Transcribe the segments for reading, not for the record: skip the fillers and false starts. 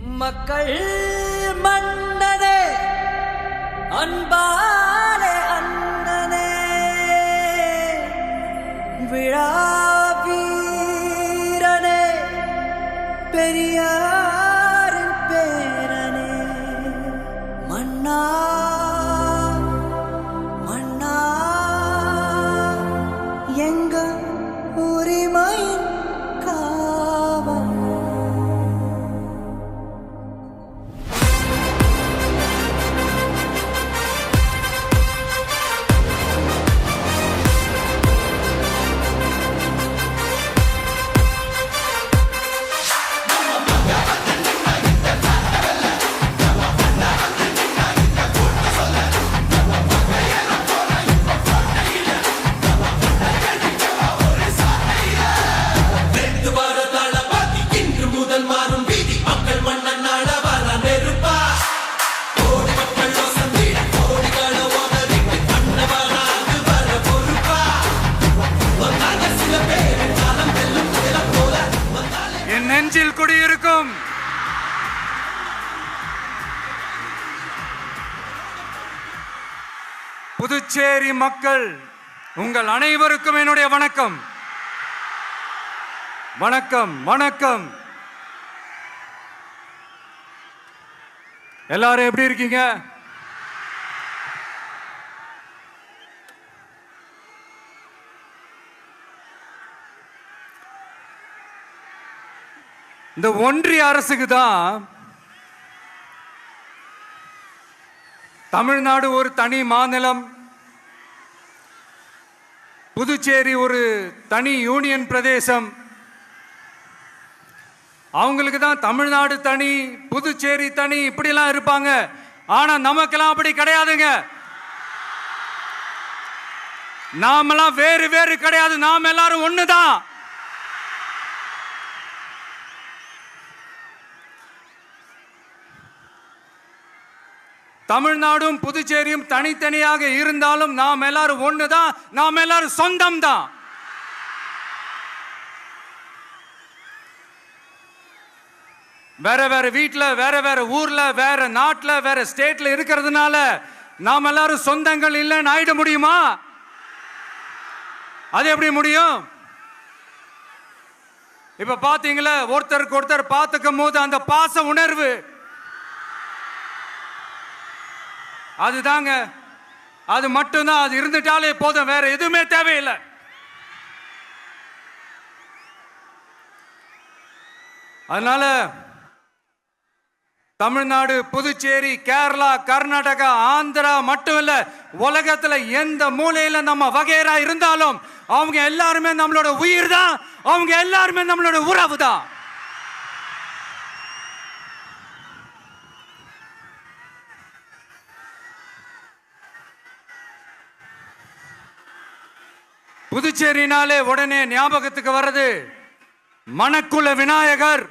மக்கள் மன்னனே அன்பாலே அண்ணனே விழாவீரனே பெரியாரின் பேரனே மன்னா மன்னா எங்க உரிமையின் காவல். நெஞ்சில் குடியிருக்கும் புதுச்சேரி மக்கள் உங்கள் அனைவருக்கும் என்னுடைய வணக்கம். வணக்கம் வணக்கம். எல்லாரும் எப்படி இருக்கீங்க? இந்த ஒன்றிய அரசுக்கு தான் தமிழ்நாடு ஒரு தனி மாநிலம், புதுச்சேரி ஒரு தனி யூனியன் பிரதேசம். அவங்களுக்கு தான் தமிழ்நாடு தனி, புதுச்சேரி தனி, இப்படிலாம் இருப்பாங்க. ஆனா நமக்கெல்லாம் அப்படி கிடையாதுங்க. நாமெல்லாம் வேறு வேறு கிடையாது. நாம் எல்லாரும் ஒண்ணுதான். தமிழ்நாடும் புதுச்சேரியும் தனித்தனியாக இருந்தாலும் நாம் எல்லாரும் ஒண்ணுதான். நாம் எல்லாரும் சொந்தம் தான். வேற வேற வீட்டுல, வேற வேற ஊர்ல, வேற நாட்டுல, வேற ஸ்டேட்ல இருக்கிறதுனால நாம் எல்லாரும் சொந்தங்கள் இல்லைன்னு ஆயிட முடியுமா? அது எப்படி முடியும்? இப்ப பாத்தீங்களா, ஒருத்தருக்கு ஒருத்தர் பார்த்துக்கும் போது அந்த பாச உணர்வு, அதுதாங்க, அது மட்டும்தான். அது இருந்துட்டாலே போதும், வேற எதுவுமே தேவையில்லை. அதனால தமிழ்நாடு, புதுச்சேரி, கேரளா, கர்நாடகா, ஆந்திரா மட்டும் இல்ல, உலகத்துல எந்த மூலையில நம்ம வகைரா இருந்தாலும் அவங்க எல்லாருமே நம்மளோட உயிர் தான். அவங்க எல்லாருமே நம்மளோட உறவு தான். புதுச்சேரினாலே உடனே ஞாபகத்துக்கு வர்றது மணக்குள விநாயகர்,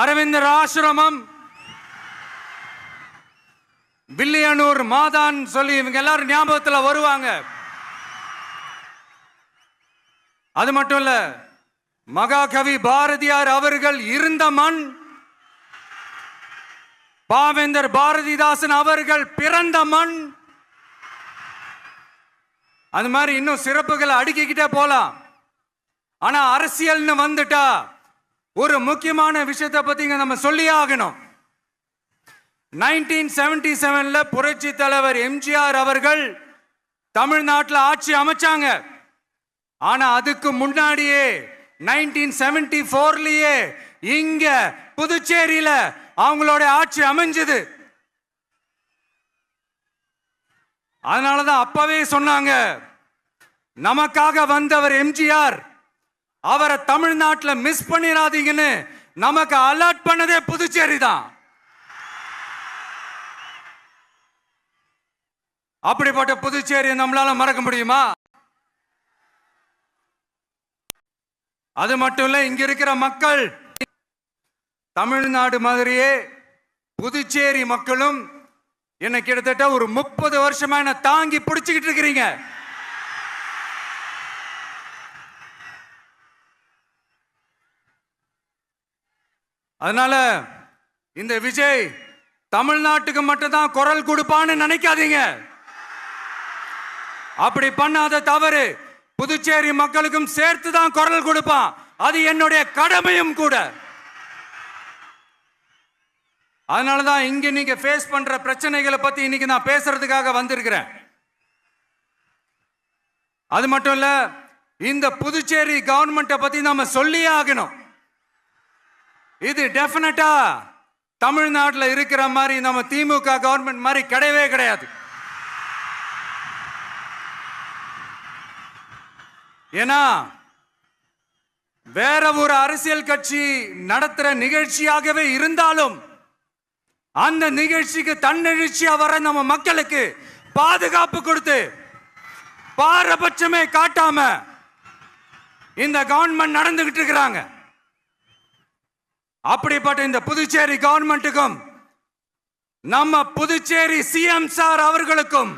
அரவிந்தர் ஆசிரமம், வில்லியனூர் மாதான் சொல்லி இவங்க எல்லாரும் ஞாபகத்தில் வருவாங்க. அது மட்டும் இல்ல, மகாகவி பாரதியார் அவர்கள் இருந்த மண், பாவேந்தர் பாரதிதாசன் அவர்கள் பிறந்த மண். அது மாதிரி இன்னும் சிறப்புகளை அடுக்கிக்கிட்டே போலாம். ஆனா அரசியல்னு வந்துட்டா ஒரு முக்கியமான விஷயத்தை பத்தி நம்ம சொல்லி ஆகணும். 1977 புரட்சி தலைவர் எம்ஜிஆர் அவர்கள் தமிழ்நாட்டில் ஆட்சி அமைச்சாங்க. ஆனா அதுக்கு முன்னாடியே 1974 இங்க புதுச்சேரியில அவங்களோட ஆட்சி அமைஞ்சது. அதனாலதான் அப்பவே சொன்னாங்க, நமக்காக வந்தவர் எம்ஜிஆர், அவரை தமிழ்நாட்டில் மிஸ் பண்ணிடாதீங்கன்னு நமக்கு அலர்ட் பண்ணதே புதுச்சேரி தான். அப்படிப்பட்ட புதுச்சேரியை நம்மளால மறக்க முடியுமா? அது மட்டும் இல்ல, இங்க இருக்கிற மக்கள் தமிழ்நாடு மாதிரியே புதுச்சேரி மக்களும் என்ன கிட்டத்தட்ட ஒரு 30 வருஷமா என்ன தாங்கி பிடிச்சுக்கிட்டு இருக்கிறீங்க. அதனால இந்த விஜய் தமிழ்நாட்டுக்கு மட்டும்தான் குரல் கொடுப்பான்னு நினைக்காதீங்க. அப்படி பண்ணாத தவறு புதுச்சேரி மக்களுக்கும் சேர்த்து தான் குரல் கொடுப்பான். அது என்னுடைய கடமையும் கூட. அதனாலதான் இங்க நீங்க ஃபேஸ் பண்ற பிரச்சனைகளை பத்தி இன்னைக்கு நான் பேசுறதுக்காக வந்திருக்கிறேன். அது மட்டும் இல்ல, இந்த புதுச்சேரி கவர்மெண்ட்டை பத்தி நாம சொல்லியே ஆகணும். இது டெஃபினட்டா தமிழ்நாட்டில் இருக்கிற மாதிரி நம்ம திமுக கவர்மெண்ட் மாதிரி கிடையவே கிடையாது. ஏன்னா வேற ஒரு அரசியல் கட்சி நடத்துற நிகழ்ச்சியாகவே இருந்தாலும் அந்த நிகழ்ச்சிக்கு தன்னெழுச்சியா வர நம்ம மக்களுக்கு பாதுகாப்பு கொடுத்து பாரபட்சமே காட்டாம இந்த கவர்மெண்ட் நடந்துகிட்டு இருக்கிறாங்க. அப்படிப்பட்ட இந்த புதுச்சேரி கவர்மெண்ட்டுக்கும் நம்ம புதுச்சேரி சிஎம் சார் அவர்களுக்கும்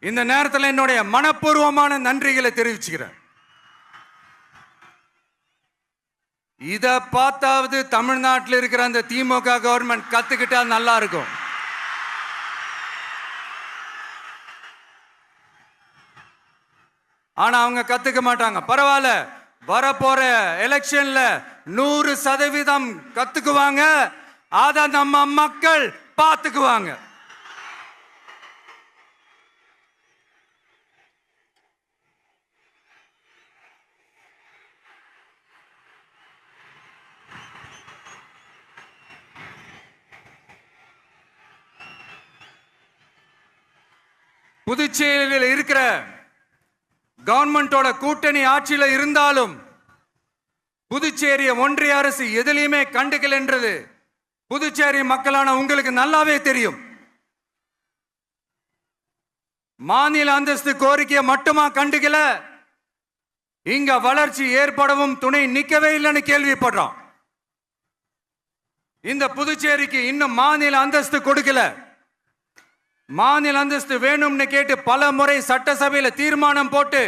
இந்த நேரத்தில் என்னுடைய மனப்பூர்வமான நன்றிகளை தெரிவிச்சுக்கிறேன். இத பார்த்தாவது தமிழ்நாட்டில் இருக்கிற அந்த திமுக கவர்மெண்ட் கத்துக்கிட்டா நல்லா இருக்கும். ஆனா அவங்க கத்துக்க மாட்டாங்க. பரவாயில்ல, வரப்போற எலெக்ஷன்ல 100% கத்துக்குவாங்க. அத நம்ம மக்கள் பார்த்துக்குவாங்க. புதுச்சேரியில் இருக்கிற கவர்மெண்டோட கூட்டணி ஆட்சியில் இருந்தாலும் புதுச்சேரிய ஒன்றிய அரசு எதிலையுமே கண்டுக்கல என்றது புதுச்சேரி மக்களான உங்களுக்கு நல்லாவே தெரியும். மாநில அந்தஸ்து கோரிக்கையை மட்டுமா கண்டுக்கல, இங்க வளர்ச்சி ஏற்படவும் துணை நிக்கவே இல்லைன்னு கேள்விப்படுறோம். இந்த புதுச்சேரிக்கு இன்னும் மாநில அந்தஸ்து கொடுக்கல. மாநில அந்தஸ்து வேணும்னு கேட்டு பல முறை சட்டசபையில தீர்மானம் போட்டு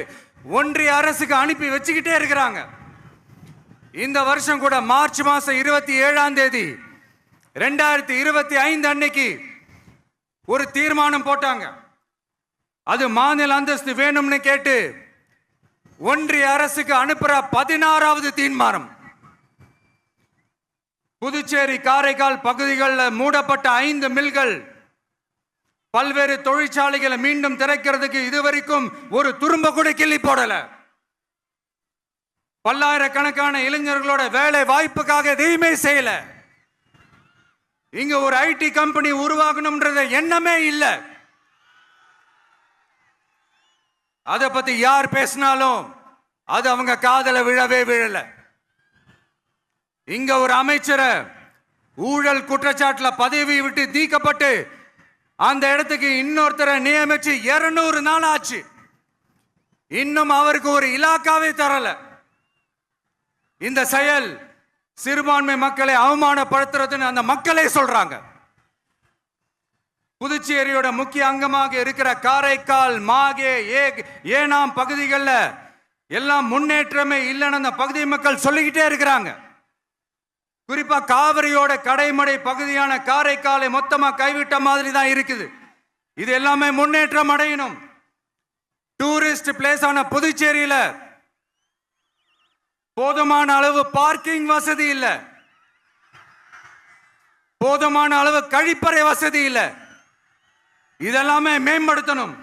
ஒன்றிய அரசுக்கு அனுப்பி வச்சுக்கிட்டே இருக்கிறாங்க. இந்த வருஷம் கூட மார்ச் மாசம் 27ஆம் தேதி 2025 அன்னைக்கு ஒரு தீர்மானம் போட்டாங்க. அது மாநில அந்தஸ்து வேணும்னு கேட்டு ஒன்றிய அரசுக்கு அனுப்புற 16வது தீர்மானம். புதுச்சேரி காரைக்கால் பகுதிகளில் மூடப்பட்ட 5 மில்கள், பல்வேறு தொழிற்சாலைகளை மீண்டும் திறக்கிறதுக்கு இதுவரைக்கும் ஒரு துரும்ப கூட கிள்ளி போடல. பல்லாயிரக்கணக்கான இளைஞர்களோட வேலை வாய்ப்புக்காக எதையுமே செய்யல. இங்க ஒரு ஐடி கம்பெனி உருவாகணும்ன்றது எண்ணமே இல்லை. அதை பத்தி யார் பேசினாலும் அது அவங்க காதல விழவே விழல. இங்க ஒரு அமைச்சரை ஊழல் குற்றச்சாட்டுல பதவி விட்டு நீக்கப்பட்டு அந்த இடத்துக்கு இன்னொருத்தரை நியமிச்சு 200 நாள் ஆச்சு. இன்னும் அவருக்கு ஒரு இலாக்காவே தரல. இந்த செயல் சிறுபான்மை மக்களை அவமானப்படுத்துறதுன்னு அந்த மக்களே சொல்றாங்க. புதுச்சேரியோட முக்கிய அங்கமாக இருக்கிற காரைக்கால், மாகே, ஏனாம் பகுதிகளில் எல்லாம் முன்னேற்றமே இல்லைன்னு அந்த பகுதி மக்கள் சொல்லிக்கிட்டே இருக்கிறாங்க. குறிப்பா காவிரியோட கடைமடை பகுதியான காரைக்காலை மொத்தமா கைவிட்ட மாதிரி தான் இருக்குது. இது எல்லாமே முன்னேற்றம் அடையணும். டூரிஸ்ட் பிளேஸ் ஆன புதுச்சேரியில போதுமான அளவு பார்க்கிங் வசதி இல்ல, போதுமான அளவு கழிப்பறை வசதி இல்ல. இதெல்லாமே மேம்படுத்தணும்.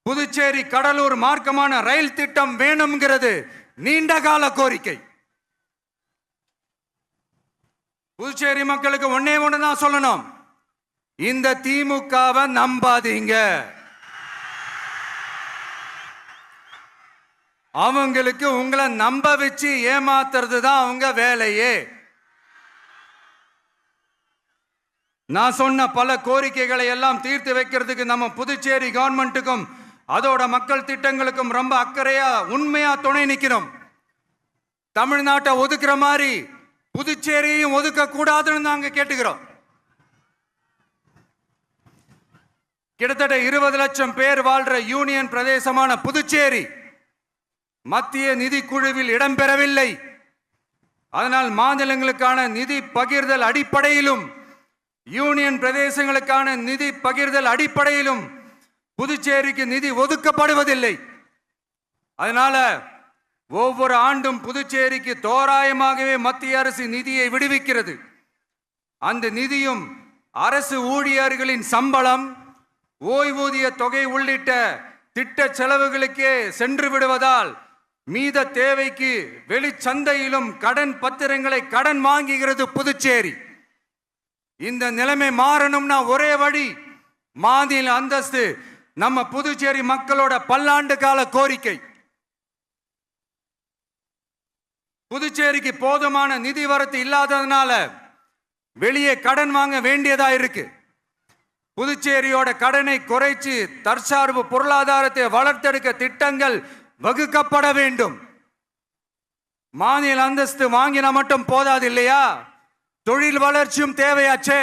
புதுச்சேரி கடலூர் மார்க்கமான ரயில் திட்டம் வேணும்ங்கிறது நீண்ட கால கோரிக்கை. புதுச்சேரி மக்களுக்கு ஒன்னே ஒண்ணுதான் சொல்லணும், இந்த திமுகவை நம்பாதீங்க. அவங்களுக்கு உங்களை நம்ப வச்சு ஏமாத்துறது தான் அவங்க வேலையே. நான் சொன்ன பல கோரிக்கைகளை எல்லாம் தீர்த்து வைக்கிறதுக்கு நம்ம புதுச்சேரி கவர்மெண்ட்டுக்கும் அதோட மக்கள் திட்டங்களுக்கும் ரொம்ப அக்கறையா உண்மையா துணை நிற்கணும். தமிழ்நாட்டை ஒதுக்குற மாதிரி புதுச்சேரியும் ஒதுக்க கூடாதுன்னு நாங்க கேட்டுக்கிறோம். கிட்டத்தட்ட 20 லட்சம் பேர் வாழ்ற யூனியன் பிரதேசமான புதுச்சேரி மத்திய நிதி குழுவில் இடம்பெறவில்லை. அதனால் மாநிலங்களுக்கான நிதி பகிர்தல் அடிப்படையிலும் யூனியன் பிரதேசங்களுக்கான நிதி பகிர்தல் அடிப்படையிலும் புதுச்சேரிக்கு நிதி ஒதுக்கப்படுவதில்லை. அதனால ஒவ்வொரு ஆண்டும் புதுச்சேரிக்கு தோராயமாகவே மத்திய அரசு நிதியை விடுவிக்கிறது. அந்த நிதியும் அரசு ஊழியர்களின் சம்பளம், ஓய்வூதிய தொகை உள்ளிட்ட திட்ட செலவுகளுக்கே சென்று விடுவதால் மீத தேவைக்கு வெளிச்சந்தையிலும் கடன் பத்திரங்களை கடன் வாங்குகிறது புதுச்சேரி. இந்த நிலைமை மாறணும்னா ஒரே வழி, மாநில அந்தஸ்து நம்ம புதுச்சேரி மக்களோட பல்லாண்டு கால கோரிக்கை. புதுச்சேரிக்கு போதுமான நிதி வரத்து இல்லாததுனால வெளியே கடன் வாங்க வேண்டியதா இருக்கு. புதுச்சேரியோட கடனை குறைச்சு தற்சார்பு பொருளாதாரத்தை வளர்த்தெடுக்க திட்டங்கள் வகுக்கப்பட வேண்டும். மாநில அந்தஸ்து வாங்கினா மட்டும் போதாது இல்லையா, தொழில் வளர்ச்சியும் தேவையாச்சே.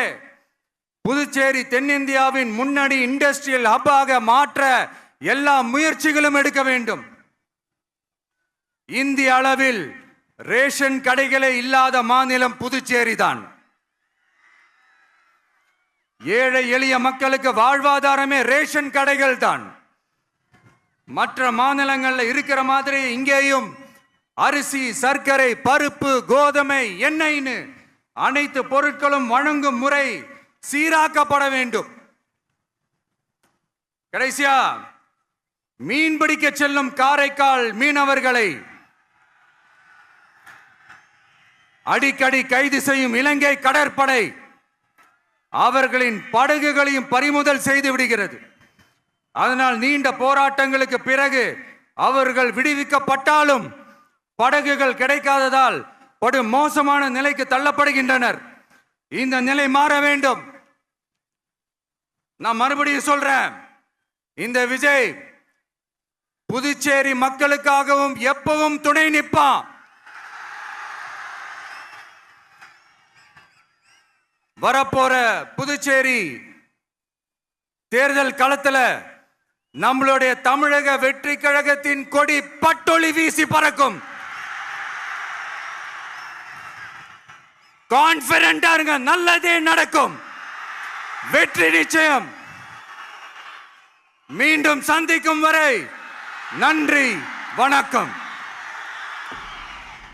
புதுச்சேரி தென்னிந்தியாவின் முன்னணி இண்டஸ்ட்ரியல் ஹப்பாக மாற்ற எல்லா முயற்சிகளும் எடுக்க வேண்டும். இந்திய அளவில் ரேஷன் கடைகளே இல்லாத மாநிலம் புதுச்சேரி தான். ஏழை எளிய மக்களுக்கு வாழ்வாதாரமே ரேஷன் கடைகள் தான். மற்ற மாநிலங்கள்ல இருக்கிற மாதிரி இங்கேயும் அரிசி, சர்க்கரை, பருப்பு, கோதுமை, எண்ணெய்னு அனைத்து பொருட்களும் வழங்கும் முறை சீராக்கப்பட வேண்டும். கடைசியா மீன்பிடிக்க செல்லும் காரைக்கால் மீனவர்களை அடிக்கடி கைது செய்யும் இலங்கை கடற்படை அவர்களின் படகுகளையும் பறிமுதல் செய்து விடுகிறது. அதனால் நீண்ட போராட்டங்களுக்கு பிறகு அவர்கள் விடுவிக்கப்பட்டாலும் படகுகள் கிடைக்காததால் படு மோசமான நிலைக்கு தள்ளப்படுகின்றனர். இந்த நிலை மாற வேண்டும். நான் மறுபடியும் சொல்றேன், இந்த விஜய் புதுச்சேரி மக்களுக்காகவும் எப்பவும் துணை நிற்பான். வரப்போற புதுச்சேரி தேர்தல் களத்துல நம்மளுடைய தமிழக வெற்றி கழகத்தின் கொடி பட்டொளி வீசி பறக்கும். கான்பிடென்டா இருங்க, நல்லதே நடக்கும், வெற்றி நிச்சயம். மீண்டும் சந்திக்கும் வரை நன்றி, வணக்கம்.